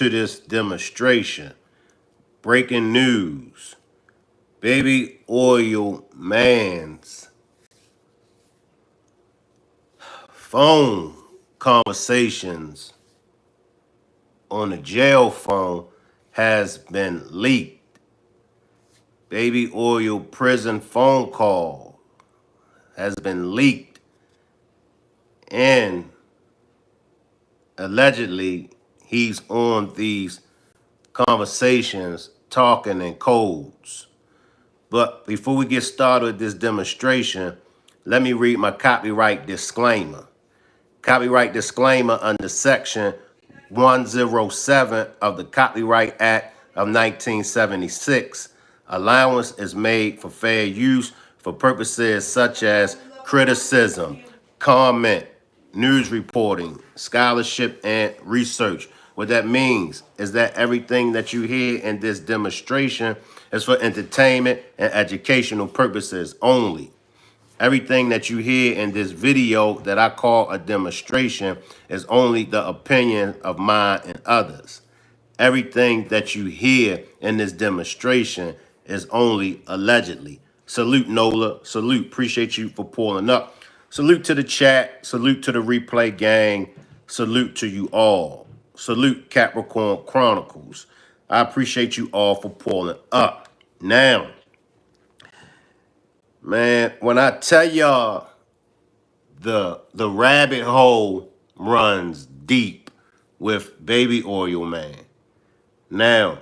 to this demonstration. Breaking news. Baby Oil Man's phone conversations on the jail phone has been leaked. Baby Oil prison phone call has been leaked, and allegedly he's on these conversations talking in codes. But before we get started with this demonstration, let me read my copyright disclaimer. Copyright disclaimer under section 107 of the Copyright Act of 1976. Allowance is made for fair use for purposes such as criticism, comment, news reporting, scholarship, and research. What that means is that everything that you hear in this demonstration is for entertainment and educational purposes only. Everything that you hear in this video that I call a demonstration is only the opinion of mine and others. Everything that you hear in this demonstration is only allegedly. Salute, Nola. Salute. Appreciate you for pulling up. Salute to the chat. Salute to the replay gang. Salute to you all. Salute Capricorn Chronicles. I appreciate you all for pulling up. Now, man, when I tell y'all the rabbit hole runs deep with Baby Oil Man. Now,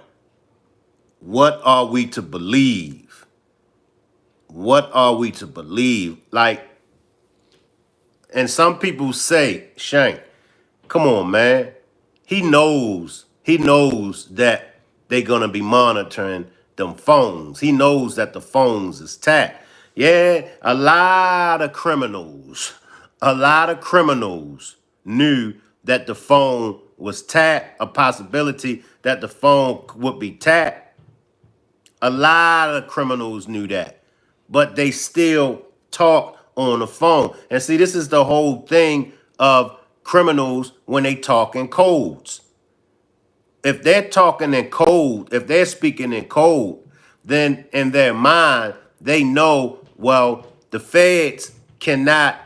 what are we to believe? What are we to believe? Like, and some people say, Shank, come on, man. He knows that they're gonna be monitoring them phones. He knows that the phones is tapped. Yeah, a lot of criminals knew that the phone was tapped, a possibility that the phone would be tapped. A lot of criminals knew that, but they still talk on the phone. And see, this is the whole thing of criminals when they talk in codes. If they're talking in code, if they're speaking in code, then in their mind, they know, well, the feds cannot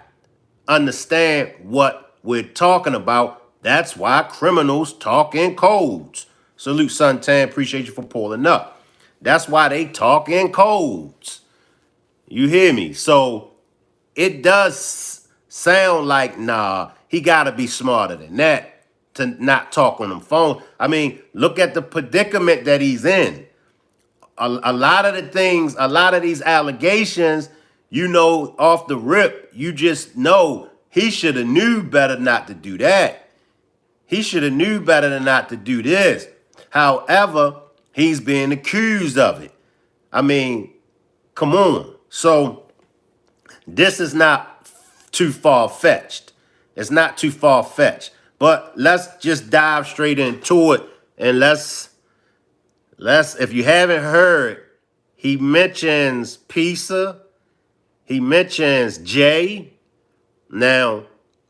understand what we're talking about. That's why criminals talk in codes. Salute, Suntan. Appreciate you for pulling up. That's why they talk in codes. You hear me? So it does sound like, nah, he got to be smarter than that to not talk on the phone. I mean, look at the predicament that he's in. A lot of the things, a lot of these allegations, you know, off the rip, you just know he should have knew better not to do that. He should have knew better than not to do this. However, he's being accused of it. I mean, come on. So this is not too far-fetched. It's not too far-fetched. But let's just dive straight into it. And let's if you haven't heard, he mentions Pisa. He mentions Jay. Now,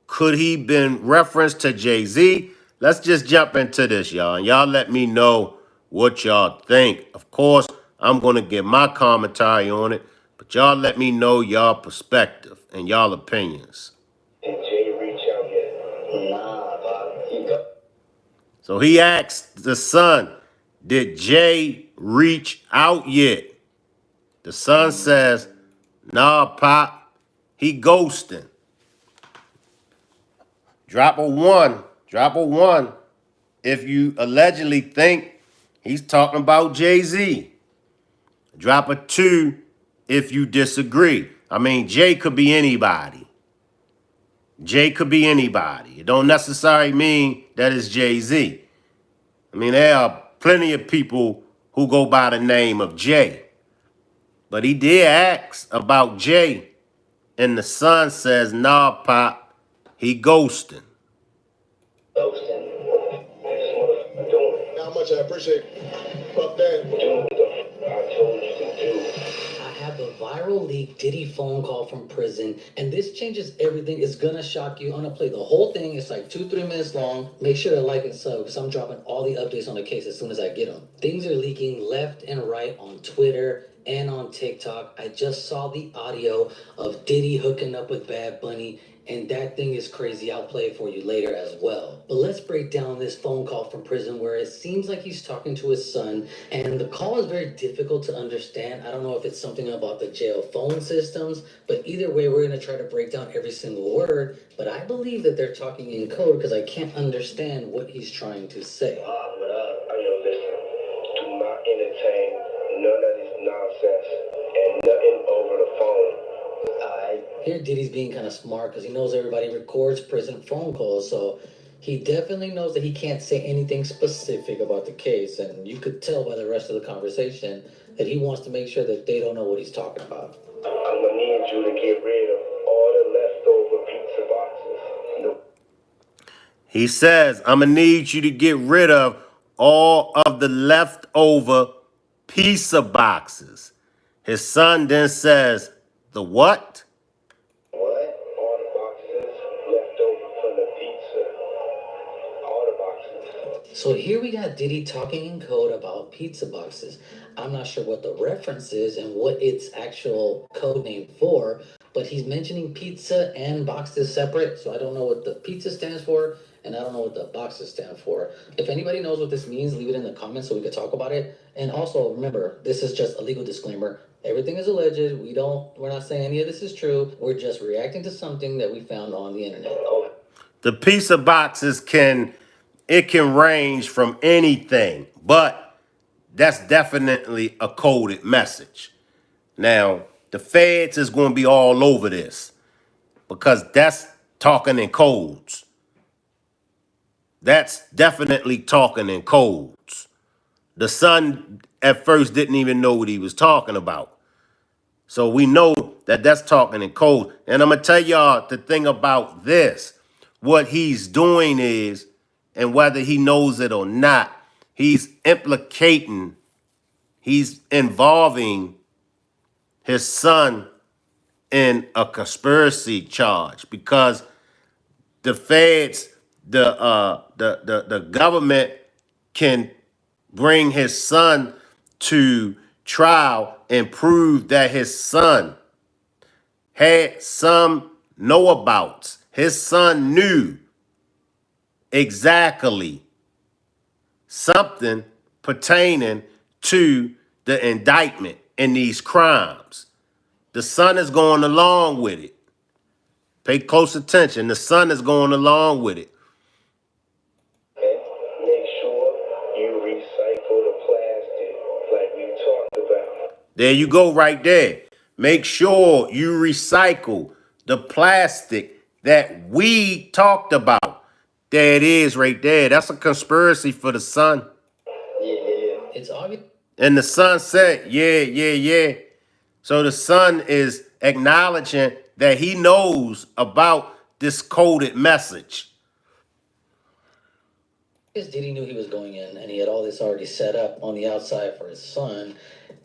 could he been referenced to Jay-Z? Let's just jump into this, y'all. And y'all let me know what y'all think. Of course, I'm going to give my commentary on it, but y'all let me know y'all perspective and y'all opinions. Did Jay reach out yet? Nah, Bob. So he asked the son, did Jay reach out yet? The son says, nah, Pop, he ghosting. Drop a one if you allegedly think he's talking about Jay-Z. Drop a 2 if you disagree. I mean, Jay could be anybody. Jay could be anybody. It don't necessarily mean that it's Jay-Z. I mean, there are plenty of people who go by the name of Jay. But he did ask about Jay, and the son says, nah, Pop, he ghosting. Ghosting. How much I appreciate Puff Dad. I told you to do. I have the viral leak Diddy phone call from prison, and this changes everything. It's gonna shock you. I'm gonna play the whole thing. It's like 2-3 minutes long. Make sure to like and sub because I'm dropping all the updates on the case as soon as I get them. Things are leaking left and right on Twitter and on TikTok. I just saw the audio of Diddy hooking up with Bad Bunny, and that thing is crazy. I'll play it for you later as well. But let's break down this phone call from prison where it seems like he's talking to his son, and the call is very difficult to understand. I don't know if it's something about the jail phone systems, but either way, we're going to try to break down every single word. But I believe that they're talking in code because I can't understand what he's trying to say. Listen, do not entertain none of this nonsense and nothing over the phone. Here Diddy's being kind of smart because he knows everybody records prison phone calls, so he definitely knows that he can't say anything specific about the case, and you could tell by the rest of the conversation that he wants to make sure that they don't know what he's talking about. I'm gonna need you to get rid of all the leftover pizza boxes. He says, I'm going to need you to get rid of all of the leftover pizza boxes. His son then says, the what? What? All the boxes left over from the pizza. All the boxes. So here we got Diddy talking in code about pizza boxes. I'm not sure what the reference is and what its actual code name for, but he's mentioning pizza and boxes separate, so I don't know what the pizza stands for, and I don't know what the boxes stand for. If anybody knows what this means, leave it in the comments so we can talk about it. And also, remember, this is just a legal disclaimer. Everything is alleged. We're not saying any of this is true. We're just reacting to something that we found on the internet. The pizza boxes can range from anything, but that's definitely a coded message. Now, the feds is going to be all over this because that's talking in codes. That's definitely talking in codes. The son at first didn't even know what he was talking about. So we know that that's talking in code. And I'm going to tell y'all the thing about this. What he's doing is, and whether he knows it or not, he's involving his son in a conspiracy charge because the feds, the government can bring his son to trial and prove that his son had some know-abouts. His son knew exactly something pertaining to the indictment in these crimes. The son is going along with it. Pay close attention. The son is going along with it. Okay? Make sure you recycle the plastic like we talked about. There you go right there. Make sure you recycle the plastic that we talked about. There it is right there. That's a conspiracy for the son. Yeah. It's obvious. And the son said, yeah. So the son is acknowledging that he knows about this coded message. Diddy knew he was going in, and he had all this already set up on the outside for his son.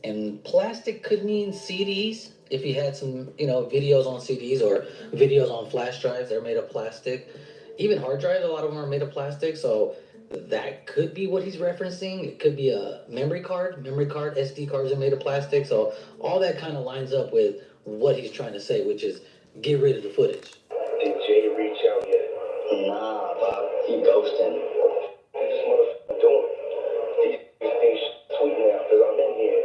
And plastic could mean CDs. If he had some, videos on CDs or videos on flash drives, they're made of plastic. Even hard drives, a lot of them are made of plastic. So that could be what he's referencing. It could be a memory card. SD cards are made of plastic. So all that kind of lines up with what he's trying to say, which is get rid of the footage. Did Jay reach out yet? Nah, Bob. He ghosting. What this motherfucker doing? These things tweet now because I'm in here.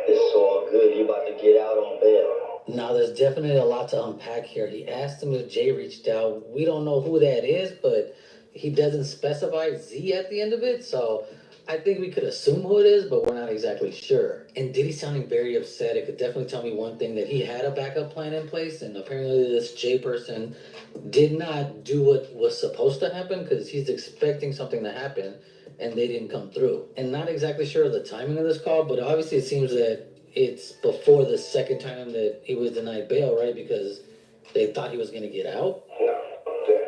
It's all good. You about to get out on bail. Now, there's definitely a lot to unpack here. He asked him if Jay reached out. We don't know who that is, but he doesn't specify Z at the end of it, so I think we could assume who it is, but we're not exactly sure. And Diddy sounding very upset. It could definitely tell me one thing, that he had a backup plan in place, and apparently this Jay person did not do what was supposed to happen because he's expecting something to happen, and they didn't come through. And not exactly sure of the timing of this call, but obviously it seems that it's before the second time that he was denied bail, right? Because they thought he was going to get out. No.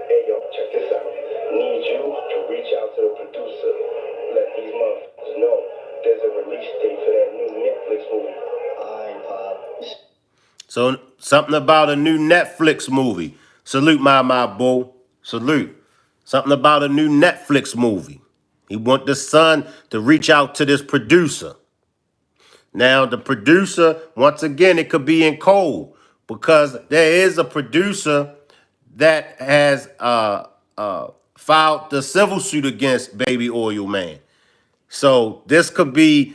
Hey, yo, check this out. Need you to reach out to the producer. Let these motherfuckers know there's a release date for that new Netflix movie. Alright, Pop. So something about a new Netflix movie. Salute my boo. Salute. Something about a new Netflix movie. He want the son to reach out to this producer. Now the producer, once again, it could be in code because there is a producer that has filed the civil suit against Baby Oil Man. So this could be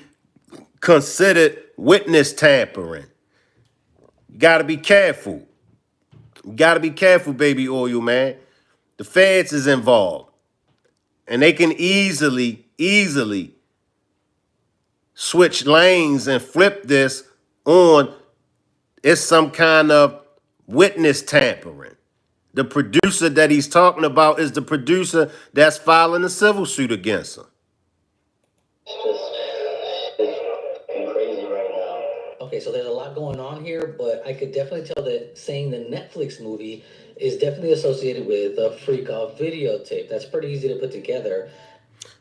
considered witness tampering. You got to be careful. You got to be careful, Baby Oil Man. The feds is involved, and they can easily switch lanes and flip this on. It's some kind of witness tampering. The producer that he's talking about is the producer that's filing a civil suit against him. It's fucking crazy right now. Okay, so there's a lot going on here, but I could definitely tell that saying the Netflix movie is definitely associated with a freak off videotape. That's pretty easy to put together.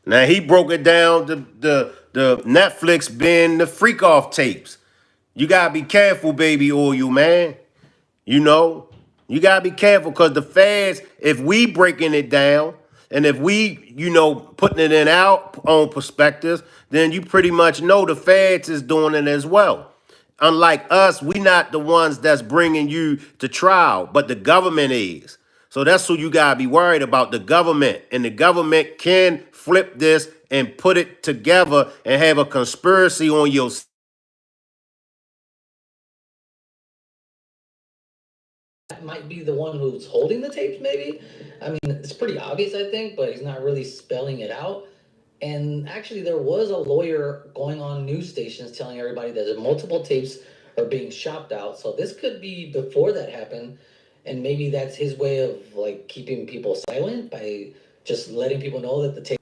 Now he broke it down, the Netflix being the freak off tapes. You gotta be careful, Baby Oil Man. You know, you gotta be careful because the feds, if we breaking it down and if we, putting it in our own perspectives, then you pretty much know the feds is doing it as well. Unlike us, we not the ones that's bringing you to trial, but the government is. So that's who you gotta be worried about, the government. And the government can flip this and put it together and have a conspiracy on your That might be the one who's holding the tapes, maybe. I mean, it's pretty obvious, I think, but he's not really spelling it out. And actually, there was a lawyer going on news stations telling everybody that multiple tapes are being shopped out. So this could be before that happened, and maybe that's his way of like keeping people silent by just letting people know that the tape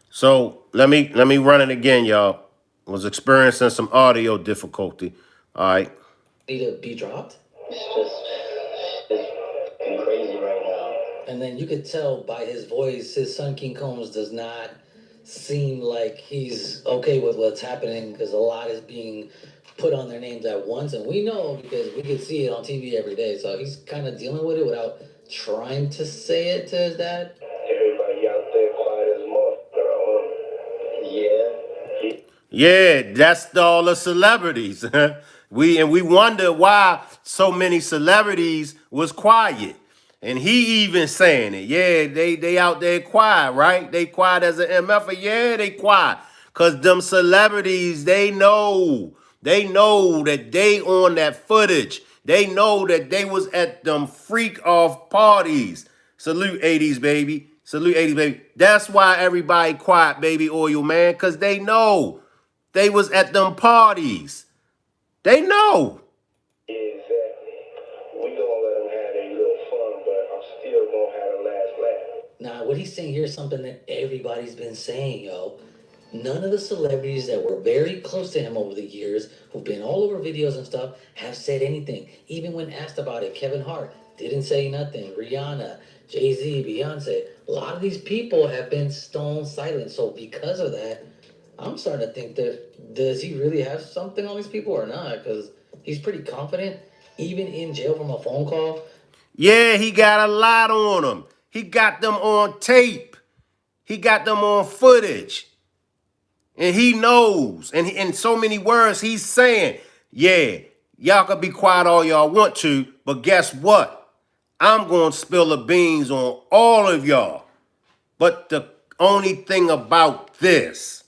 So let me run it again, y'all. Was experiencing some audio difficulty. All right. need to be dropped. It's fucking crazy right now. And then you could tell by his voice, his son King Combs does not seem like he's okay with what's happening because a lot is being put on their names at once. And we know because we could see it on TV every day. So he's kind of dealing with it without trying to say it to his dad. Everybody out there quiet as a motherfucker. Yeah, that's all the celebrities. we wonder why so many celebrities was quiet. And he even saying it. Yeah, they out there quiet, right? They quiet as an MF. Yeah, they quiet. Cause them celebrities, they know that they on that footage. They know that they was at them freak off parties. Salute 80s, baby. Salute 80s, baby. That's why everybody quiet, Baby Oil Man, because they know they was at them parties. They know. Exactly. We gonna let them have their little fun, but I'm still gonna have the last laugh. Now, what he's saying here is something that everybody's been saying, yo. None of the celebrities that were very close to him over the years, who've been all over videos and stuff, have said anything. Even when asked about it, Kevin Hart didn't say nothing. Rihanna, Jay-Z, Beyonce, a lot of these people have been stone silent. So because of that, I'm starting to think that does he really have something on these people or not? Because he's pretty confident, even in jail from a phone call. Yeah, he got a lot on him. He got them on tape. He got them on footage. And he knows. And in so many words, he's saying, yeah, y'all can be quiet all y'all want to, but guess what? I'm going to spill the beans on all of y'all. But the only thing about this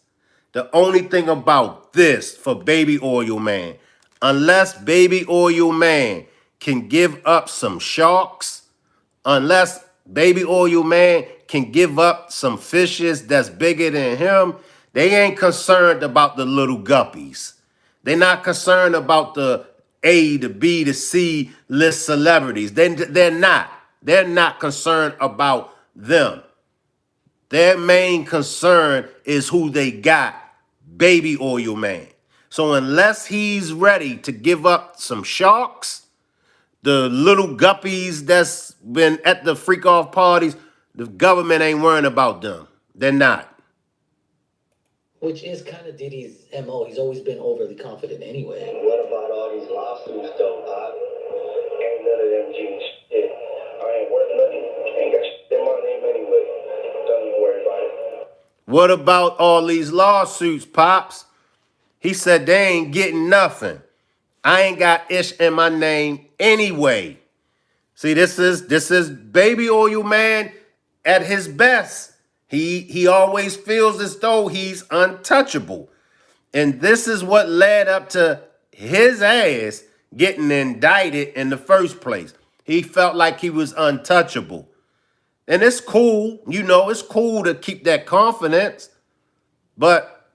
for Baby Oil Man, unless Baby Oil Man can give up some sharks, unless Baby Oil Man can give up some fishes that's bigger than him, they ain't concerned about the little guppies. They're not concerned about the A, the B, the C list celebrities. They're not. They're not concerned about them. Their main concern is who they got, Baby Oil Man. So unless he's ready to give up some sharks, the little guppies that's been at the freak off parties, the government ain't worrying about them. They're not. Which is kind of Diddy's MO. He's always been overly confident anyway. What about all these lawsuits, though, Pop? MG and shit. I ain't worth nothing. Ain't got shit in my name anyway. Don't even worry about it. What about all these lawsuits, Pops? He said they ain't getting nothing. I ain't got ish in my name anyway. See, this is Baby Oil Man at his best. He always feels as though he's untouchable. And this is what led up to his ass getting indicted in the first place. He felt like he was untouchable. And it's cool, it's cool to keep that confidence. But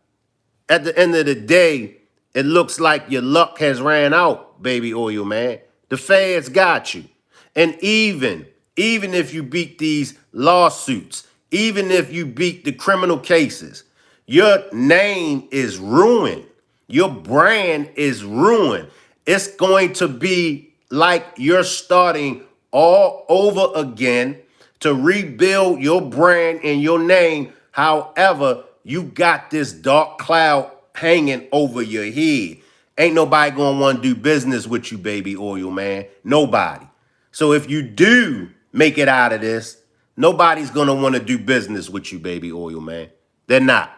at the end of the day, it looks like your luck has ran out, Baby Oil Man. The feds got you. And even if you beat these lawsuits, even if you beat the criminal cases, your name is ruined. Your brand is ruined. It's going to be like you're starting all over again to rebuild your brand and your name. However, you got this dark cloud hanging over your head. Ain't nobody gonna want to do business with you, Baby Oil Man. Nobody. So if you do make it out of this, nobody's gonna want to do business with you, Baby Oil Man. They're not.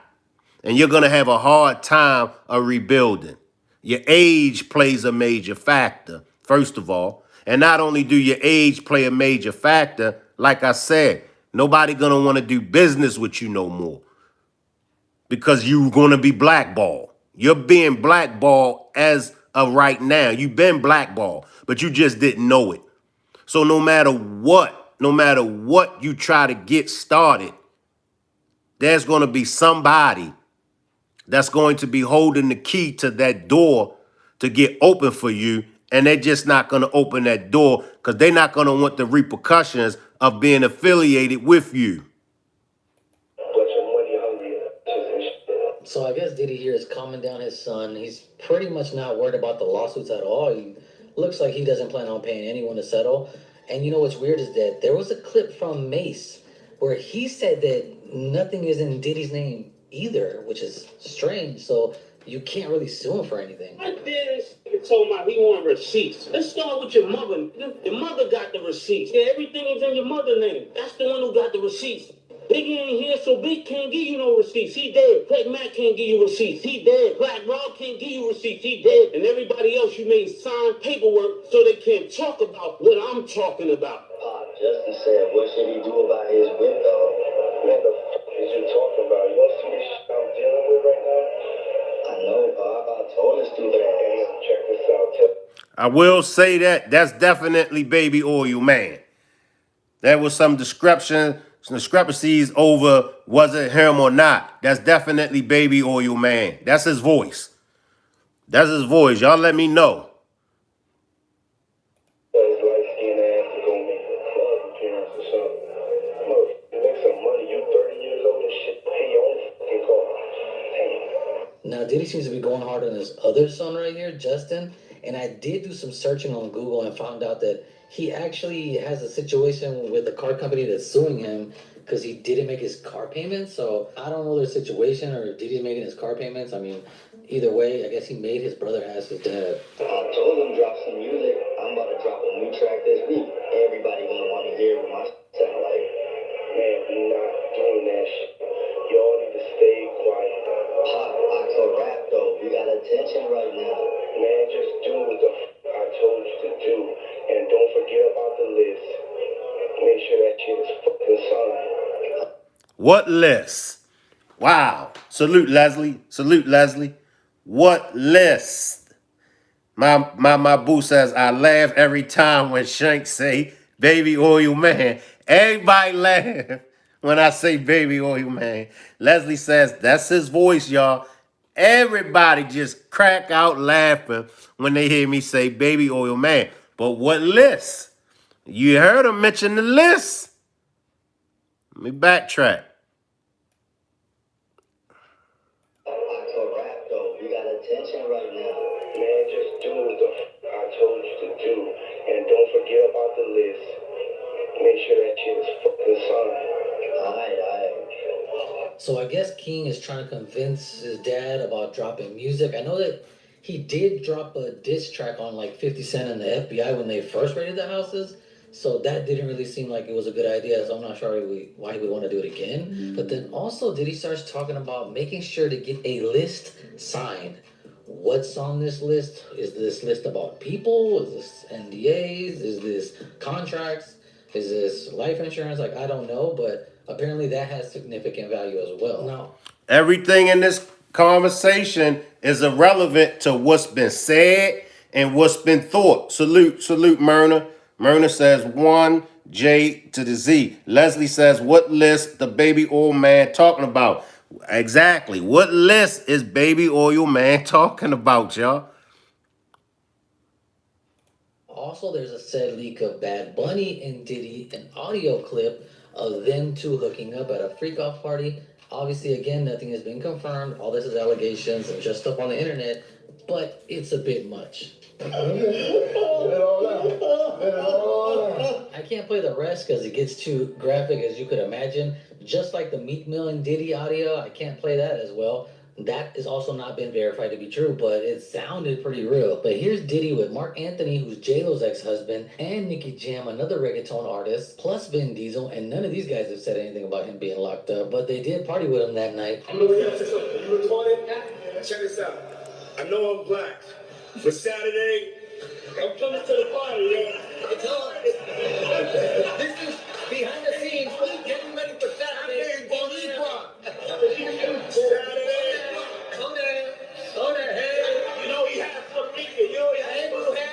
And you're gonna have a hard time of rebuilding. Your age plays a major factor, first of all. And not only do your age play a major factor, like I said, nobody gonna want to do business with you no more because you're gonna be blackballed. You're being blackballed as of right now. You've been blackballed, but you just didn't know it. So no matter what you try to get started, there's gonna be somebody that's going to be holding the key to that door to get open for you. And they're just not going to open that door because they're not going to want the repercussions of being affiliated with you. Bunch of money hungry and shit. So I guess Diddy here is calming down his son. He's pretty much not worried about the lawsuits at all. He looks like he doesn't plan on paying anyone to settle. And you know what's weird is that there was a clip from Mace where he said that nothing is in Diddy's name either, which is strange. So you can't really sue him for anything. I did told my he want receipts. Let's start with your mother. Your mother got the receipts. Yeah, everything is in your mother's name. That's the one who got the receipts. Biggie ain't here, so Big can't give you no receipts. He dead. Fat Mac can't give you receipts. He dead. Black Rob can't give you receipts. He dead. And everybody else you made sign paperwork so they can't talk about what I'm talking about. Justin said, what should he do about his whip, though? Man, the fuck is you talking about? You don't see this shit I'm dealing with right now? I know, Bob. I told this dude that. Damn, check this out. I will say that's definitely Baby Oil Man. There was some discrepancies over was it him or not. That's definitely Baby Oil Man. That's his voice. That's his voice. Y'all let me know. His light-skinned ass to go make a club appearance or something. Motherfucker, make some money. You 30 years old and shit. Pay your own fucking car. Damn. Now Diddy seems to be going hard on his other son right here, Justin. And I did do some searching on Google and found out that he actually has a situation with a car company that's suing him because he didn't make his car payments. So I don't know their situation or Diddy's making his car payments. I mean, either way, I guess he made his brother ask his dad. I told him drop some music. I'm about to drop a new track this week. Everybody gonna want to hear what my sound like. Man, we not doing that shit. Y'all need to stay quiet. Pop, Oxo rap though. We got attention right now. Man, just do what the I told you to do. And don't forget about the list. Make sure that shit is fucking signed. What list? Wow. Salute, Leslie. Salute, Leslie. What list? My boo says, I laugh every time when Shank say Baby Oil Man. Everybody laugh when I say Baby Oil Man. Leslie says, that's his voice, y'all. Everybody just crack out laughing when they hear me say Baby Oil Man. But what list? You heard him mention the list. Let me backtrack. Oxo rap though. We got attention right now. Man, just do what the I told you to do. And don't forget about the list. Make sure that shit is fucking signed. Aye. So I guess King is trying to convince his dad about dropping music. I know that He did drop a diss track on like 50 Cent and the FBI when they first raided the houses. So that didn't really seem like it was a good idea. So I'm not sure why he would want to do it again. But then also Diddy starts talking about making sure to get a list signed. What's on this list? Is this list about people? Is this NDAs? Is this contracts? Is this life insurance? Like, I don't know, but apparently that has significant value as well. Now, Everything in this conversation is irrelevant to what's been said and what's been thought. Salute, Myrna. Myrna says 1J to the Z. Leslie says, what list the baby oil man talking about? Exactly. What list is baby oil man talking about, y'all? also, there's a said leak of Bad Bunny and Diddy, an audio clip of them two hooking up at a freak off party. Obviously, again, nothing has been confirmed. All this is allegations and just stuff on the internet, but it's a bit much. I can't play the rest because it gets too graphic, as you could imagine. Just like the Meek Mill and Diddy audio, I can't play that as well. That has also not been verified to be true, but it sounded pretty real. But here's Diddy with Mark Anthony, who's J-Lo's ex-husband, and Nicky Jam, another reggaeton artist, plus Vin Diesel, and none of these guys have said anything about him being locked up, but they did party with him that night. I'm gonna say something. You recording? Check this out. I know I'm black, but Saturday, I'm coming to the party, yo. It's on. This is behind the scenes, getting ready for Saturday. Saturday. You know he has Puerto Rican. You know he has Puerto Rican.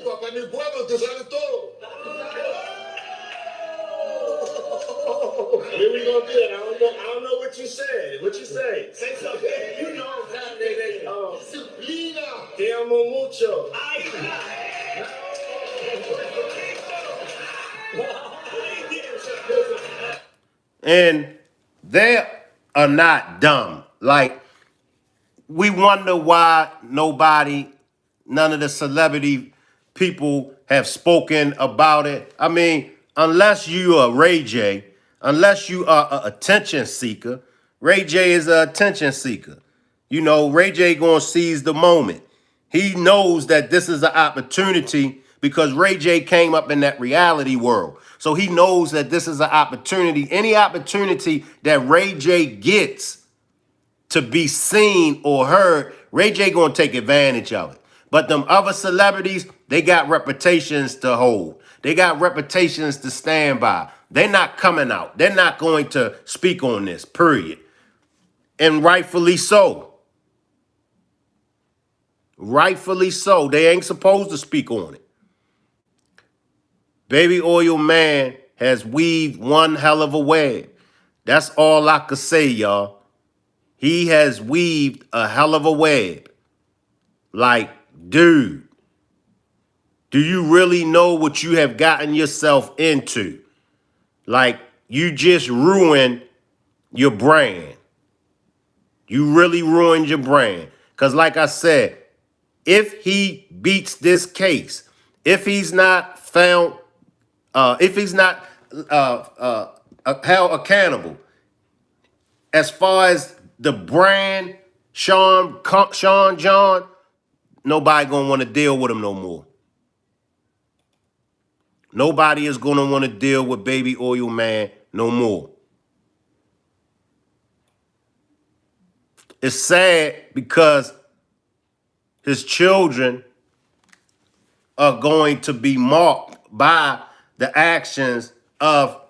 Para mi pueblo, tú sabes todo. Here we gonna do it. I don't know what you said. What you say? Say something. You know Saturday. Disciplina. Te amo mucho. And they are not dumb. Like, we wonder why none of the celebrity people have spoken about it. I mean, unless you are Ray J, unless you are an attention seeker, Ray J is an attention seeker. You know, Ray J gonna seize the moment. He knows that this is an opportunity because Ray J came up in that reality world. So he knows that this is an opportunity. Any opportunity that Ray J gets to be seen or heard, Ray J gonna take advantage of it. But them other celebrities, they got reputations to hold. They got reputations to stand by. They're not coming out. They're not going to speak on this, period. And rightfully so. Rightfully so. They ain't supposed to speak on it. Baby Oil Man has weaved one hell of a web. That's all I could say, y'all. He has weaved a hell of a web. Like, dude, do you really know what you have gotten yourself into? Like, you just ruined your brand. You really ruined your brand. Because like I said, if he beats this case, if he's not found, if he's not held accountable, as far as the brand, Sean John, nobody gonna want to deal with him no more. Nobody is gonna want to deal with Baby Oil Man no more. It's sad because his children are going to be marked by the actions of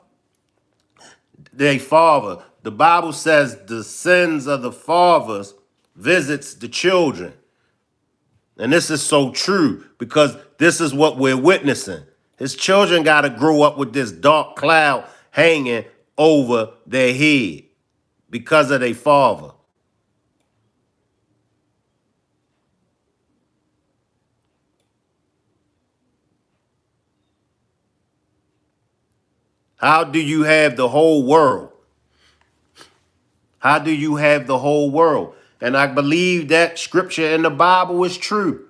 their father. The Bible says the sins of the fathers visits the children. And this is so true because this is what we're witnessing. His children got to grow up with this dark cloud hanging over their head because of their father. How do you have the whole world? How do you have the whole world? And I believe that scripture in the Bible is true.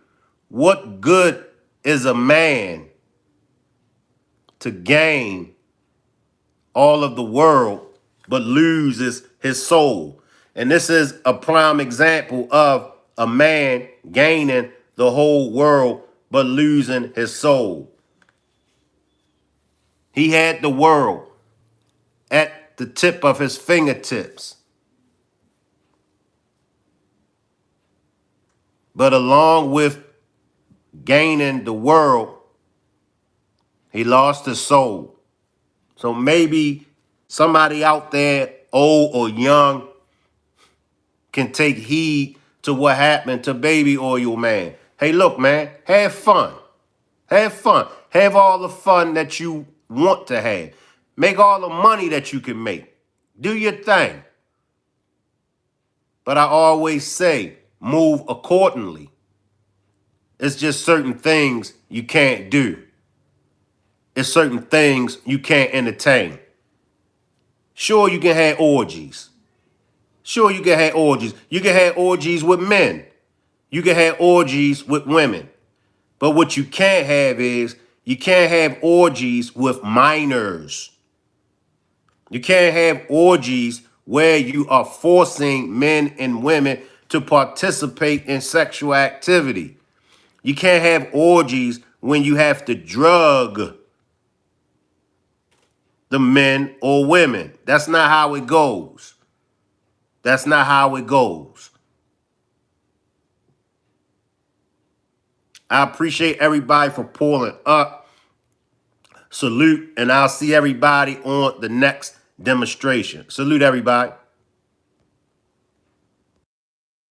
What good is a man to gain all of the world but loses his soul? And this is a prime example of a man gaining the whole world but losing his soul. He had the world at the tip of his fingertips. But along with gaining the world, he lost his soul. So maybe somebody out there, old or young, can take heed to what happened to Baby Oil Man. Hey, look, man, have fun. Have fun. Have all the fun that you want to have. Make all the money that you can make. Do your thing. But I always say, move accordingly. It's just certain things you can't do. It's certain things you can't entertain. Sure, you can have orgies. Sure, you can have orgies. You can have orgies with men. You can have orgies with women. But what you can't have is, you can't have orgies with minors. You can't have orgies where you are forcing men and women to participate in sexual activity. You can't have orgies when you have to drug the men or women. That's not how it goes. That's not how it goes. I appreciate everybody for pulling up. Salute, and I'll see everybody on the next demonstration. Salute, everybody.